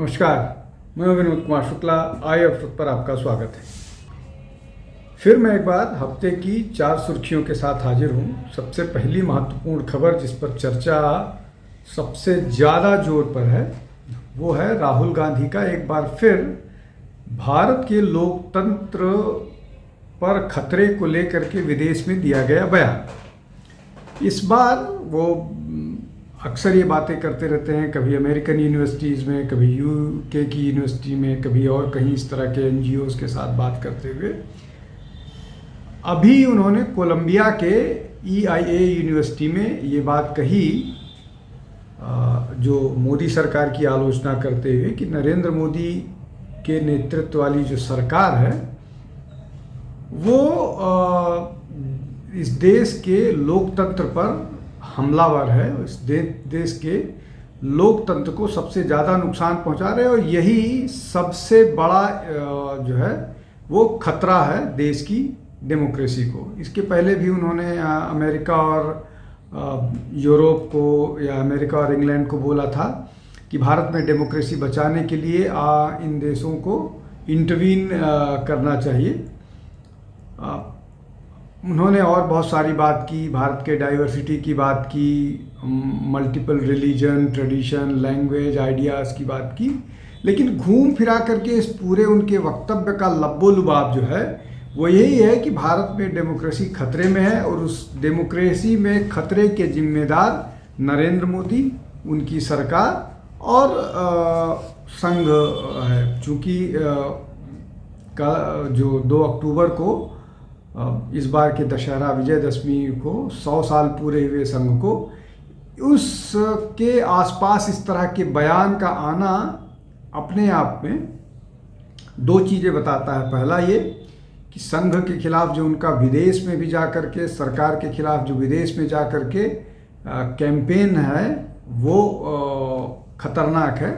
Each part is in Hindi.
नमस्कार, मैं विनोद कुमार शुक्ला। आई अफ्रीका पर आपका स्वागत है। फिर मैं एक बार हफ्ते की 4 सुर्खियों के साथ हाजिर हूँ। सबसे पहली महत्वपूर्ण खबर जिस पर चर्चा सबसे ज़्यादा जोर पर है वो है राहुल गांधी का एक बार फिर भारत के लोकतंत्र पर खतरे को लेकर के विदेश में दिया गया बयान। इस बार वो अक्सर ये बातें करते रहते हैं, कभी अमेरिकन यूनिवर्सिटीज़ में, कभी यूके की यूनिवर्सिटी में, कभी और कहीं इस तरह के एनजीओज़ के साथ बात करते हुए अभी उन्होंने कोलंबिया के EIA यूनिवर्सिटी में ये बात कही, जो मोदी सरकार की आलोचना करते हुए कि नरेंद्र मोदी के नेतृत्व वाली जो सरकार है वो इस देश के लोकतंत्र पर हमलावर है। इस देश के लोकतंत्र को सबसे ज़्यादा नुकसान पहुंचा रहे हैं और यही सबसे बड़ा जो है वो खतरा है देश की डेमोक्रेसी को। इसके पहले भी उन्होंने अमेरिका और यूरोप को या अमेरिका और इंग्लैंड को बोला था कि भारत में डेमोक्रेसी बचाने के लिए इन देशों को इंटरवीन करना चाहिए। उन्होंने और बहुत सारी बात की, भारत के डाइवर्सिटी की बात की, multiple religion, tradition, language, ideas की बात की, लेकिन घूम फिरा करके इस पूरे उनके वक्तव्य का लब्बो लुबाब जो है वो यही है कि भारत में डेमोक्रेसी खतरे में है और उस डेमोक्रेसी में खतरे के जिम्मेदार नरेंद्र मोदी, उनकी सरकार और संघ है। चूँकि का जो 2 अक्टूबर को इस बार के दशहरा विजयदशमी को 100 साल पूरे हुए संघ को, उसके आसपास इस तरह के बयान का आना अपने आप में 2 चीज़ें बताता है। पहला ये कि संघ के खिलाफ जो उनका विदेश में भी जा कर के, सरकार के खिलाफ जो विदेश में जा कर के कैंपेन है वो खतरनाक है,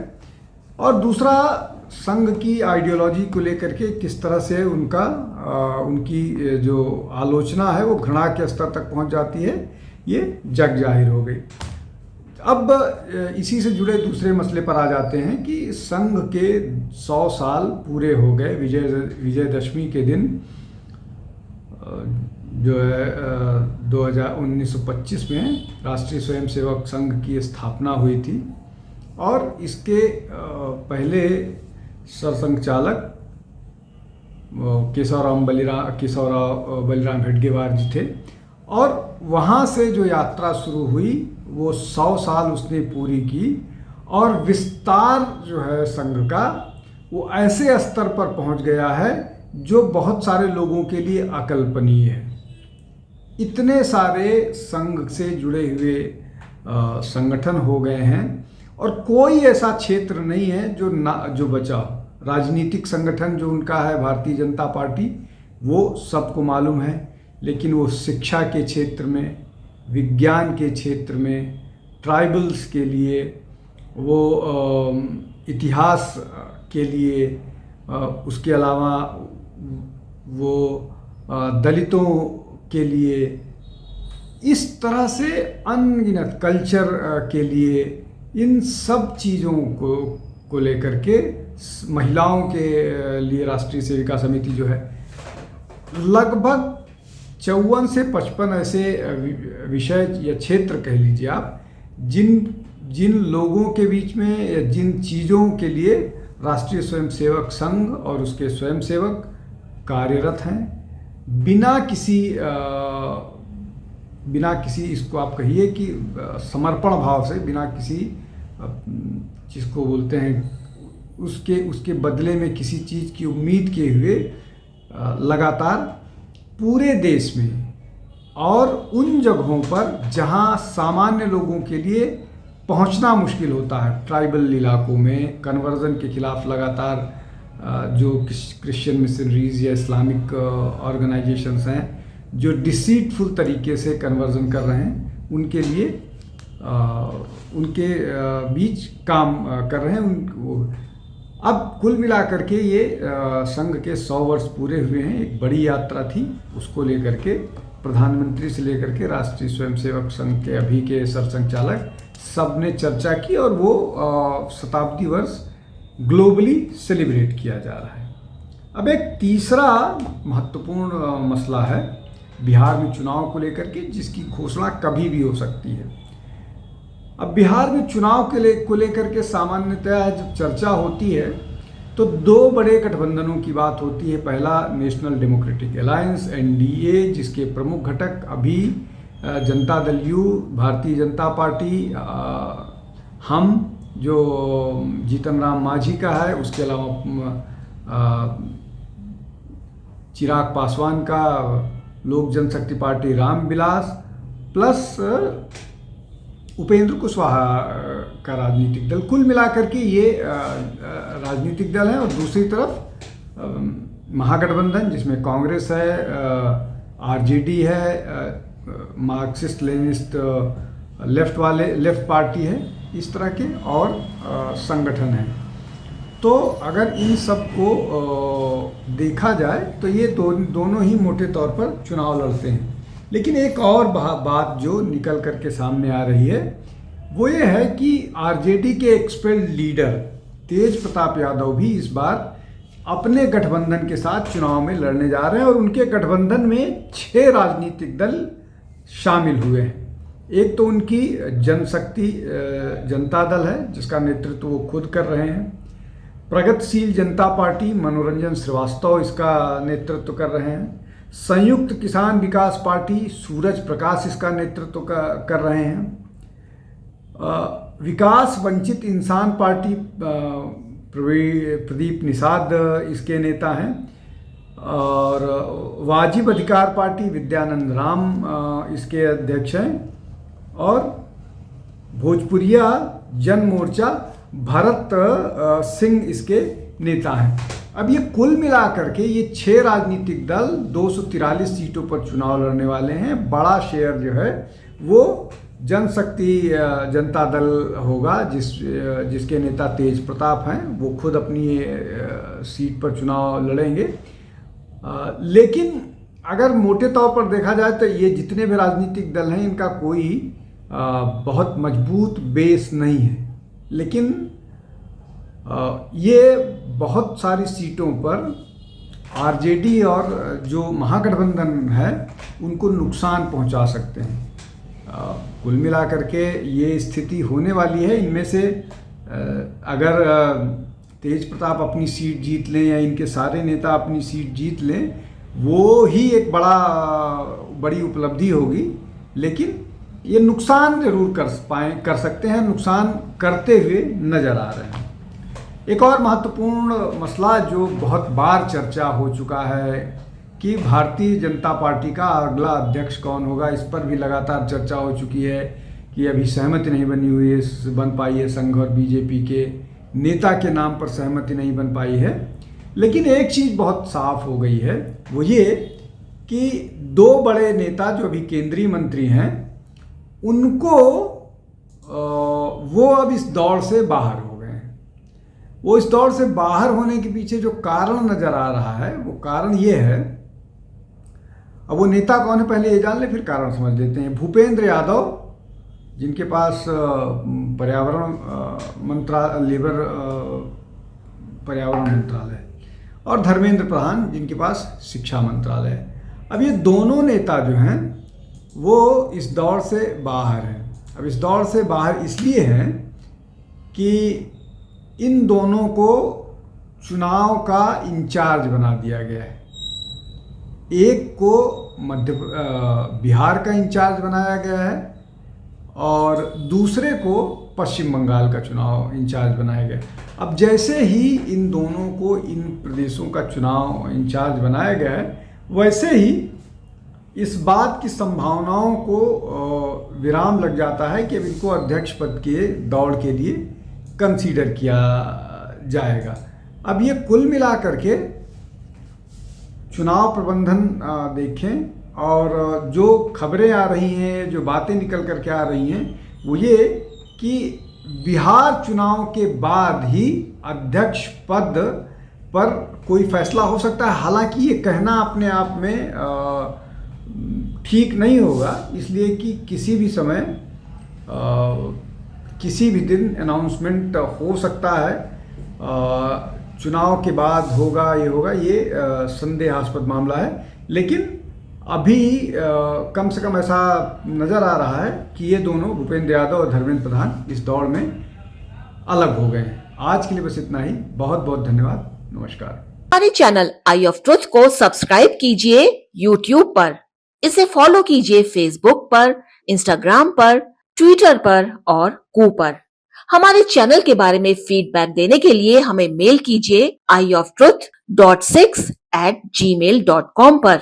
और दूसरा संघ की आइडियोलॉजी को लेकर के किस तरह से उनकी जो आलोचना है वो घृणा के स्तर तक पहुंच जाती है, ये जग जाहिर हो गई। अब इसी से जुड़े दूसरे मसले पर आ जाते हैं कि संघ के 100 साल पूरे हो गए। विजयदशमी के दिन जो है 1925 में राष्ट्रीय स्वयंसेवक संघ की स्थापना हुई थी और इसके पहले सरसंघ चालक केशवराव बलिराम हेडगेवार जी थे, और वहाँ से जो यात्रा शुरू हुई वो 100 साल उसने पूरी की, और विस्तार जो है संघ का वो ऐसे स्तर पर पहुँच गया है जो बहुत सारे लोगों के लिए अकल्पनीय है। इतने सारे संघ से जुड़े हुए संगठन हो गए हैं और कोई ऐसा क्षेत्र नहीं है जो बचा। राजनीतिक संगठन जो उनका है भारतीय जनता पार्टी, वो सबको मालूम है, लेकिन वो शिक्षा के क्षेत्र में, विज्ञान के क्षेत्र में, ट्राइबल्स के लिए, वो इतिहास के लिए, उसके अलावा वो दलितों के लिए, इस तरह से अनगिनत कल्चर के लिए, इन सब चीज़ों को लेकर के महिलाओं के लिए राष्ट्रीय सेविका समिति जो है, लगभग 54 से 55 ऐसे विषय या क्षेत्र कह लीजिए आप, जिन लोगों के बीच में या जिन चीज़ों के लिए राष्ट्रीय स्वयंसेवक संघ और उसके स्वयंसेवक कार्यरत हैं, बिना किसी इसको आप कहिए कि समर्पण भाव से, बिना किसी जिसको बोलते हैं उसके बदले में किसी चीज़ की उम्मीद किए हुए लगातार पूरे देश में और उन जगहों पर जहां सामान्य लोगों के लिए पहुंचना मुश्किल होता है, ट्राइबल इलाकों में कन्वर्जन के खिलाफ लगातार जो क्रिश्चियन मिशनरीज या इस्लामिक ऑर्गेनाइजेशंस हैं जो डिसीटफुल तरीके से कन्वर्जन कर रहे हैं, उनके लिए उनके बीच काम कर रहे हैं। अब कुल मिलाकर के ये संघ के 100 वर्ष पूरे हुए हैं। एक बड़ी यात्रा थी, उसको लेकर के प्रधानमंत्री से लेकर के राष्ट्रीय स्वयंसेवक संघ के अभी के सरसंघ चालक सब ने चर्चा की और वो शताब्दी वर्ष ग्लोबली सेलिब्रेट किया जा रहा है। अब एक तीसरा महत्वपूर्ण मसला है बिहार में चुनाव को लेकर के, जिसकी घोषणा कभी भी हो सकती है। अब बिहार में चुनाव को लेकर के सामान्यतः जब चर्चा होती है तो दो बड़े गठबंधनों की बात होती है। पहला नेशनल डेमोक्रेटिक अलायंस एनडीए, जिसके प्रमुख घटक अभी जनता दल यू, भारतीय जनता पार्टी, हम जो जीतन राम मांझी का है, उसके अलावा चिराग पासवान का लोक जनशक्ति पार्टी रामविलास, प्लस उपेंद्र कुशवाहा का राजनीतिक दल। कुल मिलाकर के ये राजनीतिक दल है। और दूसरी तरफ महागठबंधन, जिसमें कांग्रेस है, आरजेडी है, मार्क्सिस्ट लेनिस्ट लेफ्ट पार्टी है, इस तरह के और संगठन हैं। तो अगर इन सब को देखा जाए तो ये दोनों ही मोटे तौर पर चुनाव लड़ते हैं। लेकिन एक और बात जो निकल करके सामने आ रही है वो ये है कि आरजेडी के एक्सपेल्ड लीडर तेज प्रताप यादव भी इस बार अपने गठबंधन के साथ चुनाव में लड़ने जा रहे हैं। और उनके गठबंधन में 6 राजनीतिक दल शामिल हुए हैं। एक तो उनकी जनशक्ति जनता दल है, जिसका नेतृत्व वो खुद कर रहे हैं। प्रगतिशील जनता पार्टी, मनोरंजन श्रीवास्तव इसका नेतृत्व कर रहे हैं। संयुक्त किसान विकास पार्टी, सूरज प्रकाश इसका नेतृत्व कर रहे हैं। विकास वंचित इंसान पार्टी, प्रदीप निषाद इसके नेता हैं। और वाजिब अधिकार पार्टी, विद्यानंद राम इसके अध्यक्ष हैं। और भोजपुरिया जन मोर्चा, भरत सिंह इसके नेता हैं। अब ये कुल मिलाकर के ये 6 राजनीतिक दल 243 सीटों पर चुनाव लड़ने वाले हैं। बड़ा शेयर जो है वो जनशक्ति जनता दल होगा, जिसके नेता तेज प्रताप हैं। वो खुद अपनी सीट पर चुनाव लड़ेंगे। लेकिन अगर मोटे तौर पर देखा जाए तो ये जितने भी राजनीतिक दल हैं, इनका कोई बहुत मजबूत बेस नहीं है। लेकिन ये बहुत सारी सीटों पर आरजेडी और जो महागठबंधन है उनको नुकसान पहुंचा सकते हैं। कुल मिलाकर के ये स्थिति होने वाली है। इनमें से अगर तेज प्रताप अपनी सीट जीत लें या इनके सारे नेता अपनी सीट जीत लें, वो ही एक बड़ी उपलब्धि होगी। लेकिन ये नुकसान जरूर कर सकते हैं, नुकसान करते हुए नजर आ रहे हैं। एक और महत्वपूर्ण मसला जो बहुत बार चर्चा हो चुका है कि भारतीय जनता पार्टी का अगला अध्यक्ष कौन होगा, इस पर भी लगातार चर्चा हो चुकी है कि अभी सहमति नहीं बन पाई है। संघ और बीजेपी के नेता के नाम पर सहमति नहीं बन पाई है। लेकिन एक चीज़ बहुत साफ हो गई है, वो ये कि 2 बड़े नेता जो अभी केंद्रीय मंत्री हैं, उनको वो अब इस दौड़ से बाहर हो गए हैं। वो इस दौड़ से बाहर होने के पीछे जो कारण नजर आ रहा है, वो कारण ये है, अब वो नेता कौन है पहले ये जान ले, फिर कारण समझ लेते हैं। भूपेंद्र यादव, जिनके पास पर्यावरण मंत्रालय, और धर्मेंद्र प्रधान, जिनके पास शिक्षा मंत्रालय है। अब ये दोनों नेता जो हैं वो इस दौड़ से बाहर हैं। अब इस दौड़ से बाहर इसलिए हैं कि इन दोनों को चुनाव का इंचार्ज बना दिया गया है। एक को बिहार का इंचार्ज बनाया गया है और दूसरे को पश्चिम बंगाल का चुनाव इंचार्ज बनाया गया। अब जैसे ही इन दोनों को इन प्रदेशों का चुनाव इंचार्ज बनाया गया है, वैसे ही इस बात की संभावनाओं को विराम लग जाता है कि अब इनको अध्यक्ष पद के दौड़ के लिए कंसीडर किया जाएगा। अब ये कुल मिलाकर के चुनाव प्रबंधन देखें और जो खबरें आ रही हैं, जो बातें निकल करके आ रही हैं, वो ये कि बिहार चुनाव के बाद ही अध्यक्ष पद पर कोई फैसला हो सकता है। हालांकि ये कहना अपने आप में ठीक नहीं होगा, इसलिए कि किसी भी समय किसी भी दिन अनाउंसमेंट हो सकता है चुनाव के बाद होगा ये होगा, ये संदेहास्पद मामला है। लेकिन अभी कम से कम ऐसा नज़र आ रहा है कि ये दोनों, भूपेंद्र यादव और धर्मेंद्र प्रधान, इस दौड़ में अलग हो गए हैं। आज के लिए बस इतना ही। बहुत बहुत धन्यवाद। नमस्कार। हमारे चैनल आई ऑफ ट्रुथ को सब्सक्राइब कीजिए YouTube पर, इसे फॉलो कीजिए Facebook पर, Instagram पर, Twitter पर और कू पर। हमारे चैनल के बारे में फीडबैक देने के लिए हमें मेल कीजिए ioftruth.6@gmail.com पर।